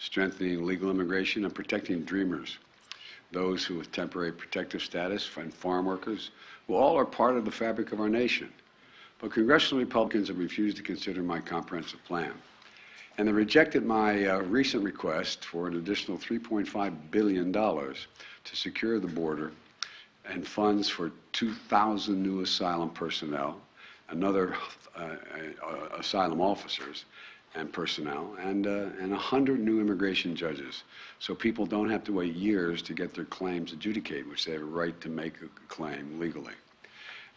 strengthening legal immigration, and protecting dreamers, those who with temporary protective status, and farm workers, who all are part of the fabric of our nation. But congressional Republicans have refused to consider my comprehensive plan. And they rejected my recent request for an additional $3.5 billion to secure the border and funds for 2,000 new asylum personnel, another asylum officers and personnel, and 100 new immigration judges, so people don't have to wait years to get their claims adjudicated, which they have a right to make a claim legally.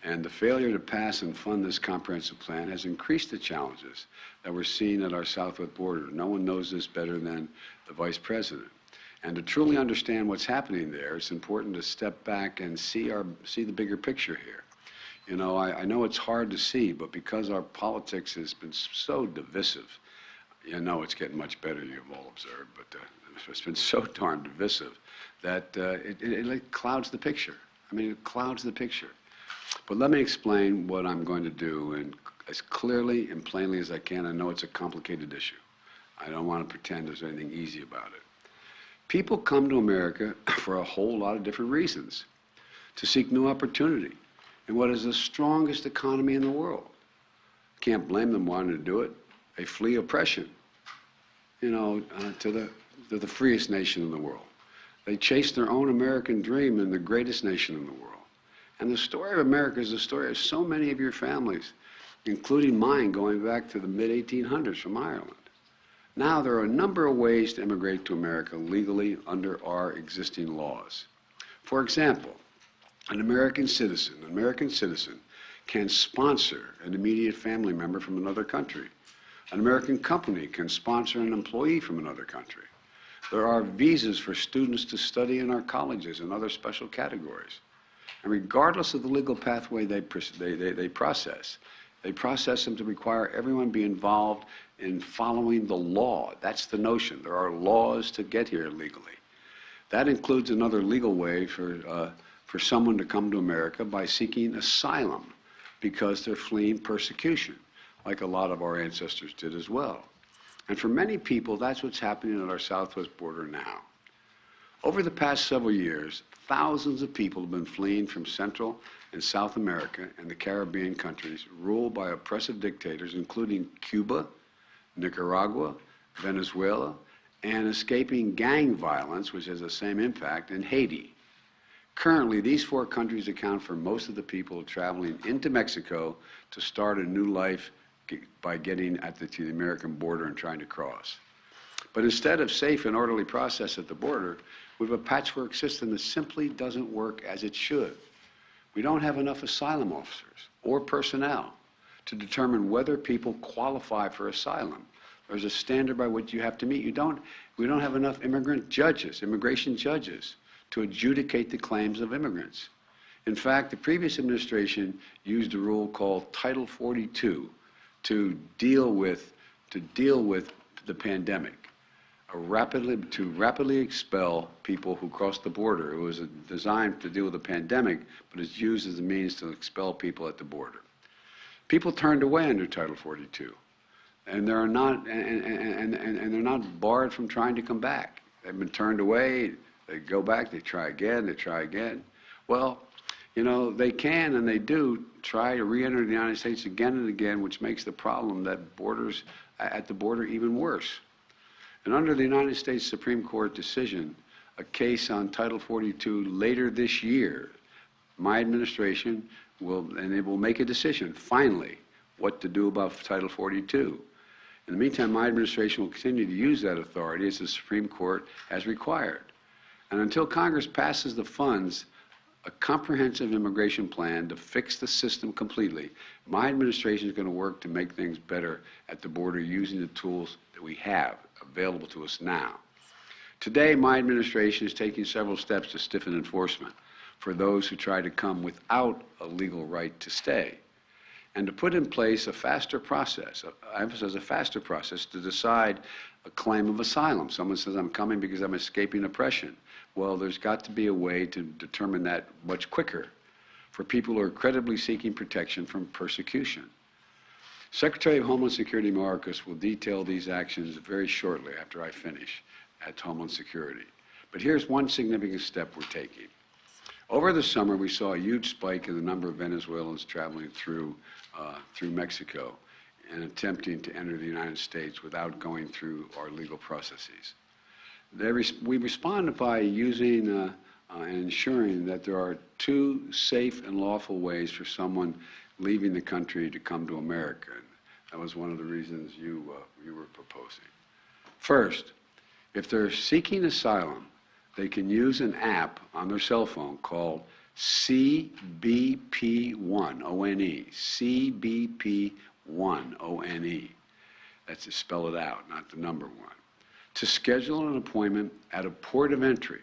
And the failure to pass and fund this comprehensive plan has increased the challenges that we're seeing at our southwest border. No one knows this better than the Vice President. And to truly understand what's happening there, it's important to step back and see the bigger picture here. You know, I know it's hard to see, but because our politics has been so divisive, you know it's getting much better, you've all observed, but it's been so darn divisive that it clouds the picture. I mean, it clouds the picture. But let me explain what I'm going to do and as clearly and plainly as I can. I know it's a complicated issue. I don't want to pretend there's anything easy about it. People come to America for a whole lot of different reasons, to seek new opportunity in what is the strongest economy in the world. Can't blame them wanting to do it. They flee oppression, you know, to the freest nation in the world. They chase their own American dream in the greatest nation in the world. And the story of America is the story of so many of your families, including mine, going back to the mid-1800s from Ireland. Now, there are a number of ways to immigrate to America legally under our existing laws. For example, an American citizen can sponsor an immediate family member from another country. An American company can sponsor an employee from another country. There are visas for students to study in our colleges and other special categories. And regardless of the legal pathway they process them to require everyone be involved in following the law. That's the notion. There are laws to get here legally. That includes another legal way for someone to come to America by seeking asylum because they're fleeing persecution, like a lot of our ancestors did as well. And for many people, that's what's happening at our southwest border now. Over the past several years, thousands of people have been fleeing from Central and South America and the Caribbean countries ruled by oppressive dictators, including Cuba, Nicaragua, Venezuela, and escaping gang violence, which has the same impact, in Haiti. Currently, these 4 countries account for most of the people traveling into Mexico to start a new life by getting to the American border and trying to cross. But instead of safe and orderly process at the border, we have a patchwork system that simply doesn't work as it should. We don't have enough asylum officers or personnel to determine whether people qualify for asylum. There's a standard by which you have to meet. We don't have enough immigration judges, to adjudicate the claims of immigrants. In fact, the previous administration used a rule called Title 42 to deal with the pandemic. To rapidly expel people who crossed the border. It was designed to deal with the pandemic, but it's used as a means to expel people at the border. People turned away under Title 42, and they're not barred from trying to come back. They've been turned away. They go back. They try again. They try again. Well, you know, they can and they do try to re-enter the United States again and again, which makes the problem at the border even worse. And under the United States Supreme Court decision, a case on Title 42 later this year, my administration will make a decision, finally, what to do about Title 42. In the meantime, my administration will continue to use that authority as the Supreme Court has required. And until Congress passes the funds, a comprehensive immigration plan to fix the system completely, my administration is going to work to make things better at the border using the tools that we have available to us now. Today, my administration is taking several steps to stiffen enforcement for those who try to come without a legal right to stay, and to put in place a faster process, I emphasize a faster process, to decide a claim of asylum. Someone says, I'm coming because I'm escaping oppression. Well, there's got to be a way to determine that much quicker for people who are credibly seeking protection from persecution. Secretary of Homeland Security Mayorkas will detail these actions very shortly after I finish at Homeland Security. But here's one significant step we're taking. Over the summer, we saw a huge spike in the number of Venezuelans traveling through Mexico and attempting to enter the United States without going through our legal processes. We responded by using and ensuring that there are two safe and lawful ways for someone leaving the country to come to America. That was one of the reasons you were proposing. First, if they're seeking asylum, they can use an app on their cell phone called CBP1, O-N-E, CBP1, O-N-E. That's to spell it out, not the number one. To schedule an appointment at a port of entry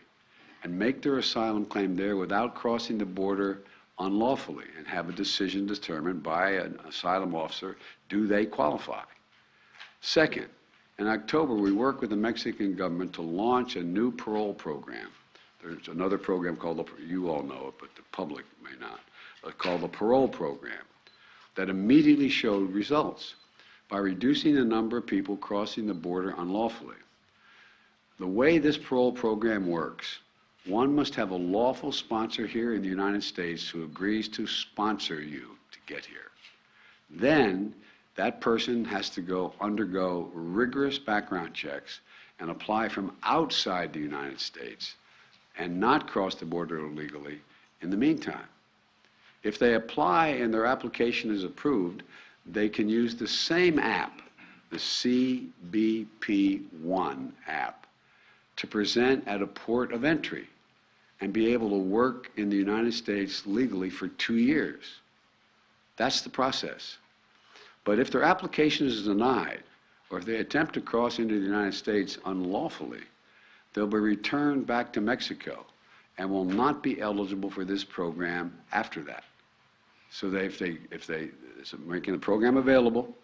and make their asylum claim there without crossing the border unlawfully and have a decision determined by an asylum officer, do they qualify? Second, in October, we worked with the Mexican government to launch a new parole program. There's another program called, you all know it, but the public may not, called the parole program that immediately showed results by reducing the number of people crossing the border unlawfully. The way this parole program works, one must have a lawful sponsor here in the United States who agrees to sponsor you to get here. Then, that person has to undergo rigorous background checks and apply from outside the United States and not cross the border illegally in the meantime. If they apply and their application is approved, they can use the same app, the CBP1 app, to present at a port of entry and be able to work in the United States legally for 2 years. That's the process. But if their application is denied, or if they attempt to cross into the United States unlawfully, they'll be returned back to Mexico and will not be eligible for this program after that. So it's making the program available.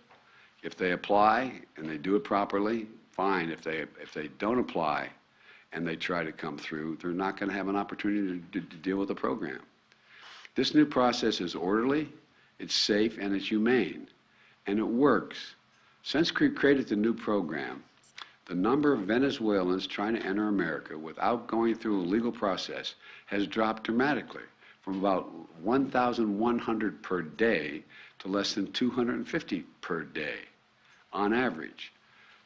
If they apply and they do it properly, fine. If they don't apply and they try to come through, they're not going to have an opportunity to deal with the program. This new process is orderly, it's safe, and it's humane. And it works. Since we created the new program, the number of Venezuelans trying to enter America without going through a legal process has dropped dramatically, from about 1,100 per day to less than 250 per day on average.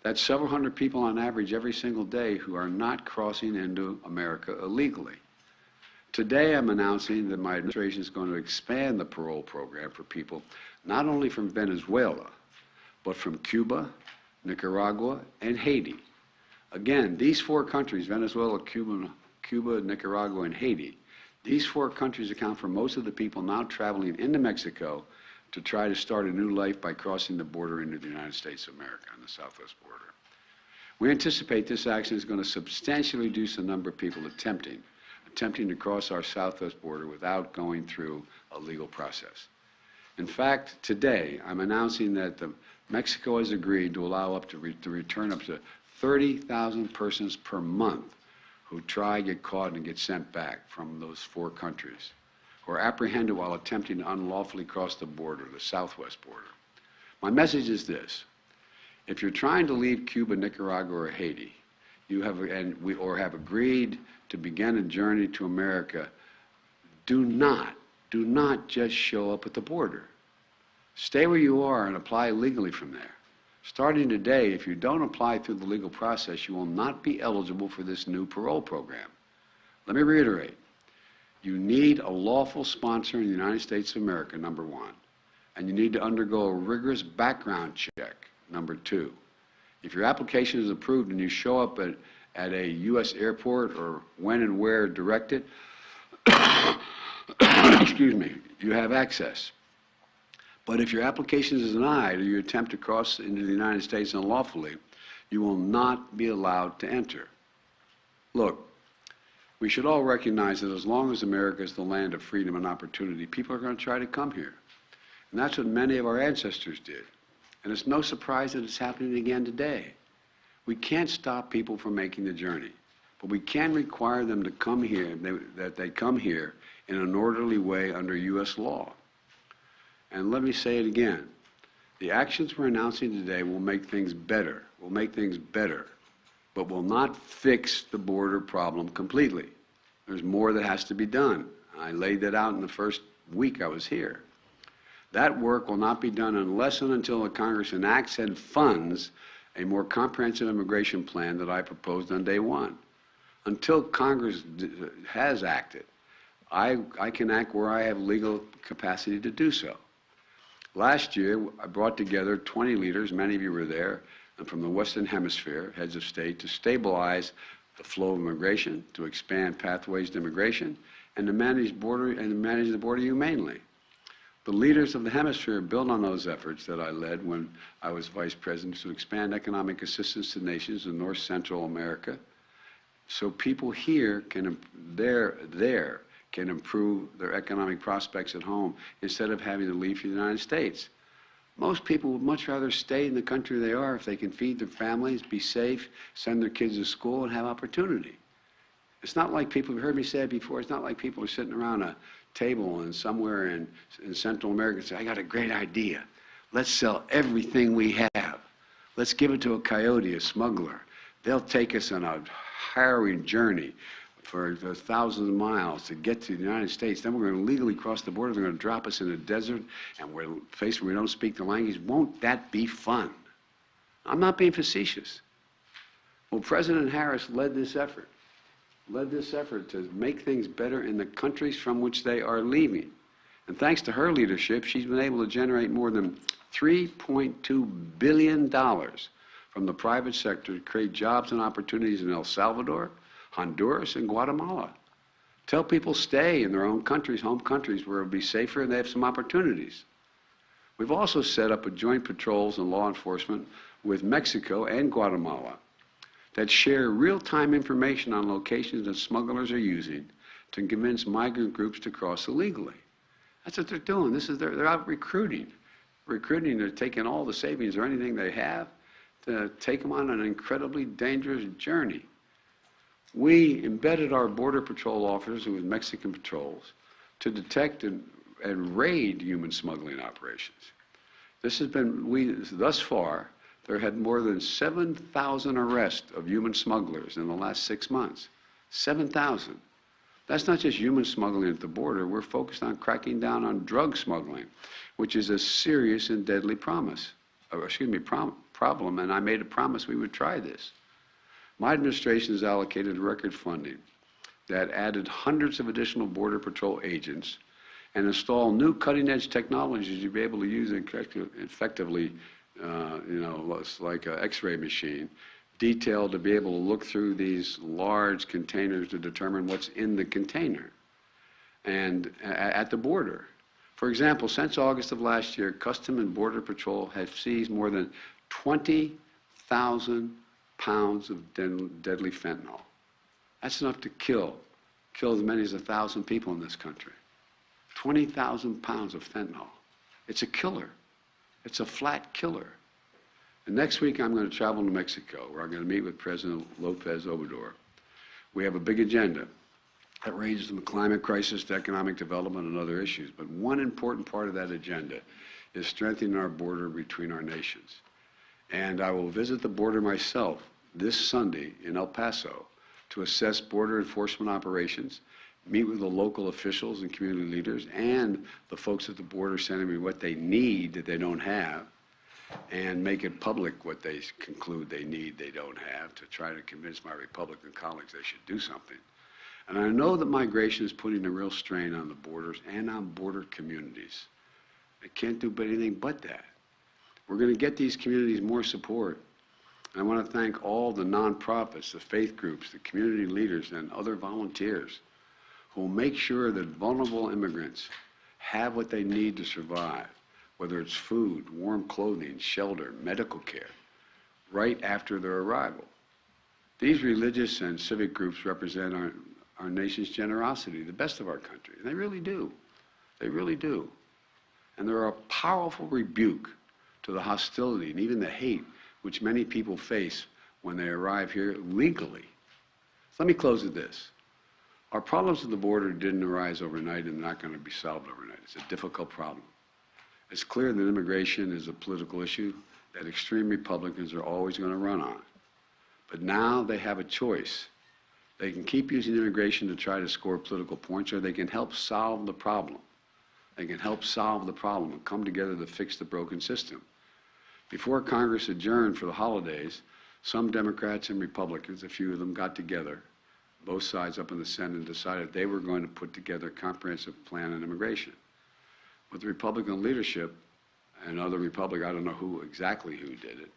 That's several hundred people on average every single day who are not crossing into America illegally. Today I'm announcing that my administration is going to expand the parole program for people not only from Venezuela, but from Cuba, Nicaragua, and Haiti. Again, these four countries, Venezuela, Cuba, Nicaragua, and Haiti, these four countries account for most of the people now traveling into Mexico to try to start a new life by crossing the border into the United States of America on the southwest border. We anticipate this action is going to substantially reduce the number of people attempting to cross our southwest border without going through a legal process. In fact, today, I'm announcing that Mexico has agreed to allow to return up to 30,000 persons per month who try, get caught, and get sent back from those four countries, who are apprehended while attempting to unlawfully cross the border, the southwest border. My message is this: if you're trying to leave Cuba, Nicaragua, or Haiti, or have agreed to begin a journey to America, do not just show up at the border. Stay where you are and apply legally from there. Starting today, if you don't apply through the legal process, you will not be eligible for this new parole program. Let me reiterate. You need a lawful sponsor in the United States of America, number one, and you need to undergo a rigorous background check, number two. If your application is approved and you show up at a U.S. airport or when and where directed, excuse me, you have access. But if your application is denied or you attempt to cross into the United States unlawfully, you will not be allowed to enter. Look, we should all recognize that as long as America is the land of freedom and opportunity, people are going to try to come here. And that's what many of our ancestors did. And it's no surprise that it's happening again today. We can't stop people from making the journey, but we can require them to come here, that they come here in an orderly way under U.S. law. And let me say it again. The actions we're announcing today will make things better, but will not fix the border problem completely. There's more that has to be done. I laid that out in the first week I was here. That work will not be done unless and until the Congress enacts and funds a more comprehensive immigration plan that I proposed on day one. Until Congress has acted, I can act where I have legal capacity to do so. Last year, I brought together 20 leaders, many of you were there, and from the Western Hemisphere, heads of state, to stabilize the flow of immigration, to expand pathways to immigration, and to manage the border humanely. The leaders of the hemisphere built on those efforts that I led when I was vice president to expand economic assistance to nations in North Central America, so people here can improve their economic prospects at home instead of having to leave for the United States. Most people would much rather stay in the country they are if they can feed their families, be safe, send their kids to school, and have opportunity. It's not like people, you've heard me say it before, it's not like people are sitting around a table and somewhere in Central America and say, I got a great idea. Let's sell everything we have. Let's give it to a coyote, a smuggler. They'll take us on a harrowing journey for thousands of miles to get to the United States. Then we're going to legally cross the border. They're going to drop us in a desert, and we're faced where we don't speak the language. Won't that be fun? I'm not being facetious. Well, President Harris led this effort to make things better in the countries from which they are leaving. And thanks to her leadership, she's been able to generate more than $3.2 billion from the private sector to create jobs and opportunities in El Salvador, Honduras, and Guatemala. Tell people stay in their own countries, home countries, where it'll be safer and they have some opportunities. We've also set up a joint patrols and law enforcement with Mexico and Guatemala that share real-time information on locations that smugglers are using to convince migrant groups to cross illegally. That's what they're doing. They're out recruiting. They're taking all the savings or anything they have to take them on an incredibly dangerous journey. We embedded our Border Patrol officers with Mexican patrols to detect and raid human smuggling operations. This has been, thus far, there had more than 7,000 arrests of human smugglers in the last 6 months. 7,000. That's not just human smuggling at the border. We're focused on cracking down on drug smuggling, which is a serious and deadly problem, and I made a promise we would try this. My administration has allocated record funding that added hundreds of additional Border Patrol agents and installed new cutting-edge technologies you'll be able to use effectively, like an X-ray machine, detailed to be able to look through these large containers to determine what's in the container and at the border. For example, since August of last year, Custom and Border Patrol have seized more than 20,000 pounds of deadly fentanyl. That's enough to kill as many as 1,000 people in this country. 20,000 pounds of fentanyl. It's a killer. It's a flat killer. And next week I'm going to travel to Mexico, where I'm going to meet with President López Obrador. We have a big agenda that ranges from the climate crisis to economic development and other issues. But one important part of that agenda is strengthening our border between our nations. And I will visit the border myself this Sunday in El Paso to assess border enforcement operations, meet with the local officials and community leaders and the folks at the border sending me what they need that they don't have, and make it public what they conclude they need they don't have, to try to convince my Republican colleagues they should do something. And I know that migration is putting a real strain on the borders and on border communities. They can't do anything but that. We're going to get these communities more support. I want to thank all the nonprofits, the faith groups, the community leaders, and other volunteers who will make sure that vulnerable immigrants have what they need to survive, whether it's food, warm clothing, shelter, medical care, right after their arrival. These religious and civic groups represent our nation's generosity, the best of our country. And they really do. They really do. And they're a powerful rebuke to the hostility and even the hate which many people face when they arrive here legally. So let me close with this. Our problems at the border didn't arise overnight and they're not going to be solved overnight. It's a difficult problem. It's clear that immigration is a political issue that extreme Republicans are always going to run on. But now they have a choice. They can keep using immigration to try to score political points, or they can help solve the problem. They can help solve the problem and come together to fix the broken system. Before Congress adjourned for the holidays, some Democrats and Republicans, a few of them, got together, both sides up in the Senate, and decided they were going to put together a comprehensive plan on immigration. But the Republican leadership and other Republicans, I don't know who did it,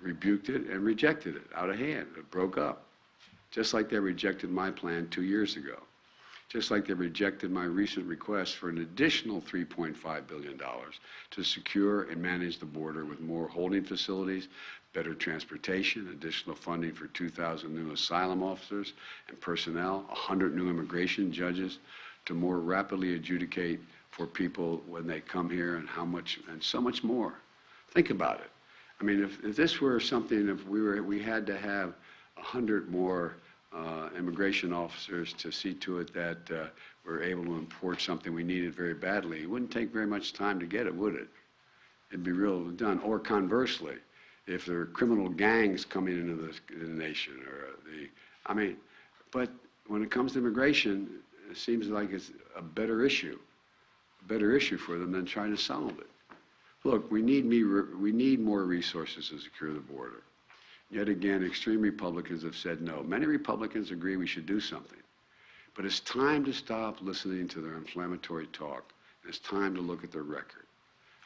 rebuked it and rejected it out of hand. It broke up. Just like they rejected my plan 2 years ago. Just like they rejected my recent request for an additional $3.5 billion to secure and manage the border with more holding facilities, better transportation, additional funding for 2,000 new asylum officers and personnel, 100 new immigration judges to more rapidly adjudicate for people when they come here, and how much, and so much more. Think about it. I mean, if this were something, if we had to have 100 more immigration officers to see to it that we're able to import something we needed very badly, it wouldn't take very much time to get it, would it? It'd be real done. Or conversely, if there are criminal gangs coming into the nation, or but when it comes to immigration, it seems like it's a better issue for them than trying to solve it. Look, we need more resources to secure the border. Yet again, extreme Republicans have said no. Many Republicans agree we should do something. But it's time to stop listening to their inflammatory talk. It's time to look at their record.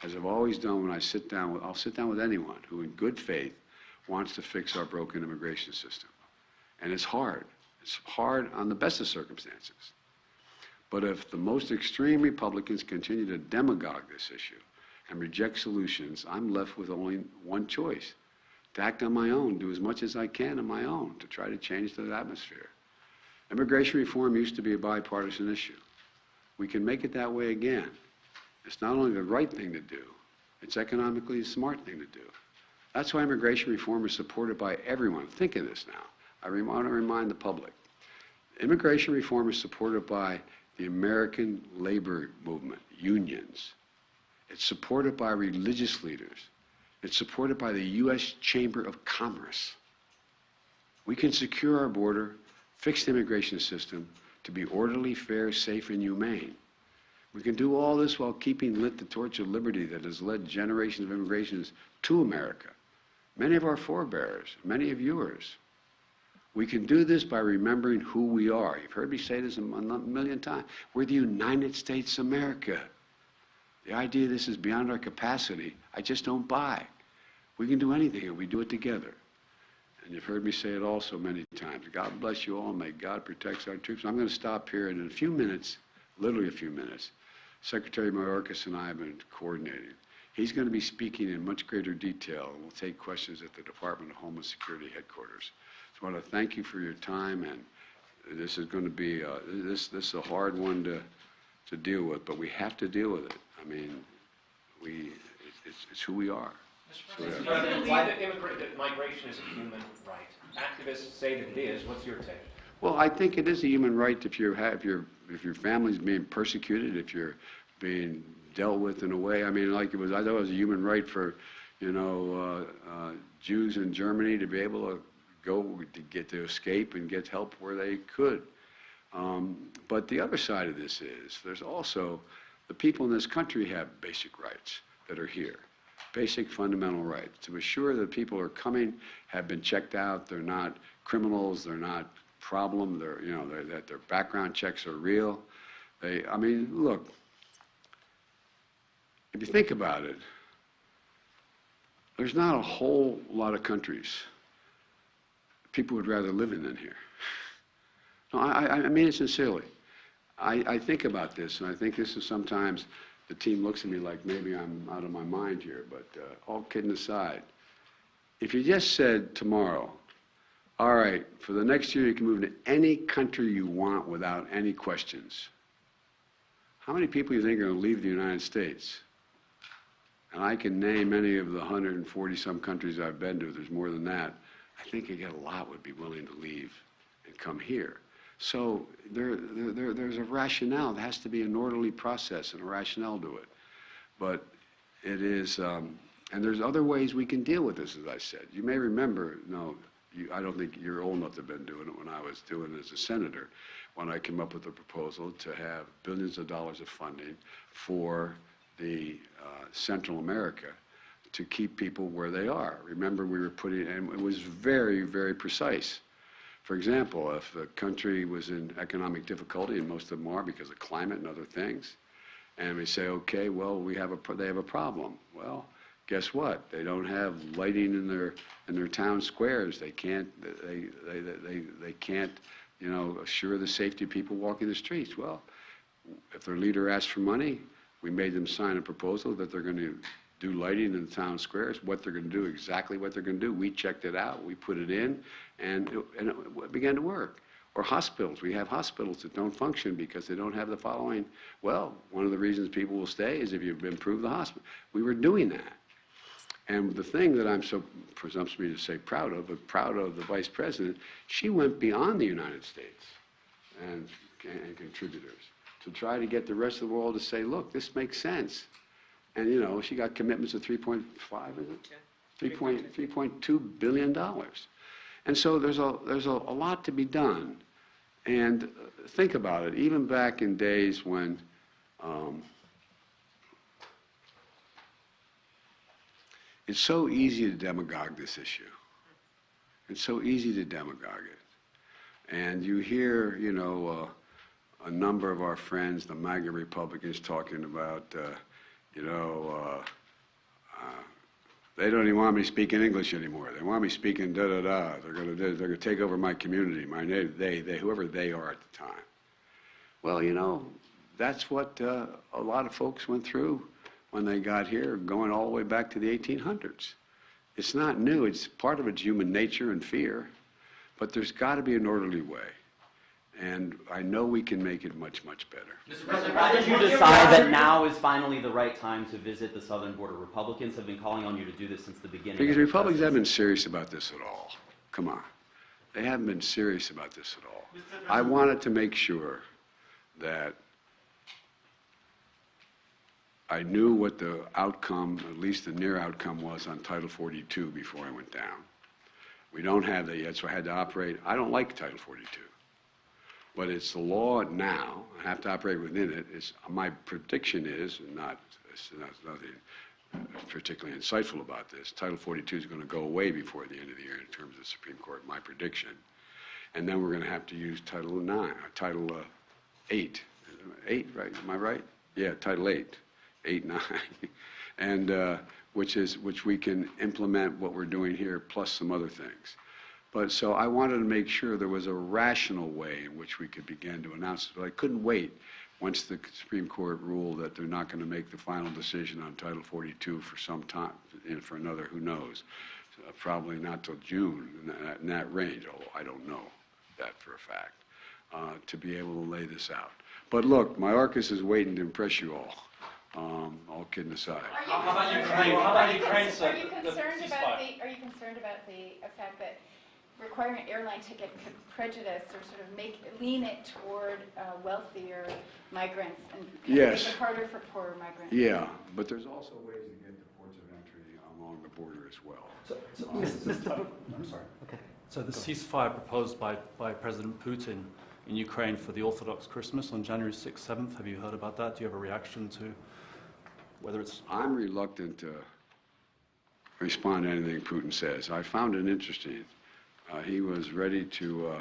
As I've always done when I'll sit down with anyone who in good faith wants to fix our broken immigration system. And it's hard. It's hard on the best of circumstances. But if the most extreme Republicans continue to demagogue this issue and reject solutions, I'm left with only one choice: to act on my own, do as much as I can on my own to try to change the atmosphere. Immigration reform used to be a bipartisan issue. We can make it that way again. It's not only the right thing to do, it's economically a smart thing to do. That's why immigration reform is supported by everyone. Think of this now. I want to remind the public. Immigration reform is supported by the American labor movement, unions. It's supported by religious leaders. It's supported by the U.S. Chamber of Commerce. We can secure our border, fix the immigration system to be orderly, fair, safe, and humane. We can do all this while keeping lit the torch of liberty that has led generations of immigrations to America. Many of our forebears, many of yours. We can do this by remembering who we are. You've heard me say this a million times. We're the United States of America. The idea this is beyond our capacity, I just don't buy. We can do anything if we do it together. And you've heard me say it also many times. God bless you all. May God protect our troops. I'm going to stop here, and in a few minutes, literally a few minutes, Secretary Mayorkas and I have been coordinating. He's going to be speaking in much greater detail, and we'll take questions at the Department of Homeland Security headquarters. So I want to thank you for your time, and this is going to be this is a hard one to deal with, but we have to deal with it. I mean, it's who we are. Mr. President, do you believe that migration is a human right? Activists say that it is. What's your take? Well, I think it is a human right if your family's being persecuted, if you're being dealt with in a way. I mean, like I thought it was a human right for, Jews in Germany to be able to to escape and get help where they could. But the other side of this is there's also the people in this country have basic rights that are here. Basic fundamental rights to assure that people who are coming have been checked out. They're not criminals. They're not problem. That their background checks are real. Look, if you think about it, there's not a whole lot of countries people would rather live in than here. No, I mean it sincerely. I think about this, and I think this is sometimes the team looks at me like maybe I'm out of my mind here, but all kidding aside, if you just said tomorrow, all right, for the next year you can move to any country you want without any questions, how many people do you think are going to leave the United States? And I can name many of the 140-some countries I've been to. There's more than that. I think a lot would be willing to leave and come here. So there's a rationale. There has to be an orderly process and a rationale to it. But it is, and there's other ways we can deal with this, as I said. You may remember, I don't think you're old enough to have been doing it when I was doing it as a senator, when I came up with a proposal to have billions of dollars of funding for the Central America to keep people where they are. Remember, we were putting, and it was very, very precise. For example, if the country was in economic difficulty, and most of them are because of climate and other things, and we say, okay, well, they have a problem. Well, guess what? They don't have lighting in their town squares. They can't assure the safety of people walking the streets. Well, if their leader asked for money, we made them sign a proposal that they're going to do lighting in the town squares, what they're going to do, exactly what they're going to do. We checked it out, we put it in, and it began to work. Or hospitals. We have hospitals that don't function because they don't have the following. Well, one of the reasons people will stay is if you've improved the hospital. We were doing that. And the thing that I'm so presumptuous to say proud of, but proud of the Vice President, she went beyond the United States and contributors to try to get the rest of the world to say, look, this makes sense. And she got commitments of 3.5, is it? $3.2 billion. And so there's a lot to be done. And think about it, even back in days when it's so easy to demagogue this issue. It's so easy to demagogue it. And you hear, a number of our friends, the MAGA Republicans, talking about, they don't even want me speaking English anymore. They want me speaking da-da-da. They're gonna take over my community, my native, they, whoever they are at the time. Well, that's what a lot of folks went through when they got here, going all the way back to the 1800s. It's not new. Part of it's human nature and fear, but there's got to be an orderly way. And I know we can make it much, much better. Mr. President, why did you decide that now is finally the right time to visit the southern border? Republicans have been calling on you to do this since the beginning. Because Republicans haven't been serious about this at all. Come on. They haven't been serious about this at all. I wanted to make sure that I knew what the outcome, at least the near outcome, was on Title 42 before I went down. We don't have that yet, so I had to operate. I don't like Title 42. But it's the law now. I have to operate within it. My prediction is, there's nothing particularly insightful about this, Title 42 is going to go away before the end of the year in terms of the Supreme Court, my prediction. And then we're going to have to use Title 8. 8, right? Am I right? Yeah, Title 8. 8, 9. And which we can implement what we're doing here, plus some other things. But so I wanted to make sure there was a rational way in which we could begin to announce it. But I couldn't wait once the Supreme Court ruled that they're not going to make the final decision on Title 42 for some time, for another, who knows, probably not till June, in that range, although I don't know that for a fact, to be able to lay this out. But look, my Mayorkas is waiting to impress you all. All kidding aside. How about Ukraine? How about Ukraine, sir? Are you concerned about the fact that requiring an airline ticket could prejudice or sort of lean it toward wealthier migrants and make it harder for poorer migrants? Yeah, but there's also ways to get to ports of entry along the border as well. I'm sorry. Okay. So the ceasefire proposed by President Putin in Ukraine for the Orthodox Christmas on January 6th, 7th, have you heard about that? Do you have a reaction to whether it's... I'm reluctant to respond to anything Putin says. I found it interesting. He was ready to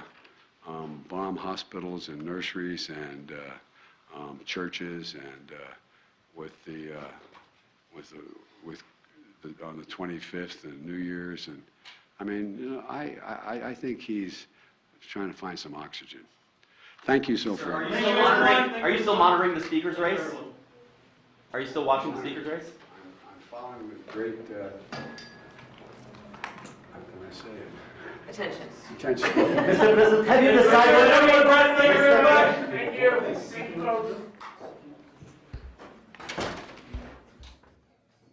bomb hospitals and nurseries and churches, and on the 25th and New Year's, and I mean, I think he's trying to find some oxygen. Thank you so far. Are you still monitoring the speaker's race? Are you still watching the speaker's race? I'm following with great. How can I say it? Attention. Mr. President, have you decided? Thank you very much. Thank you.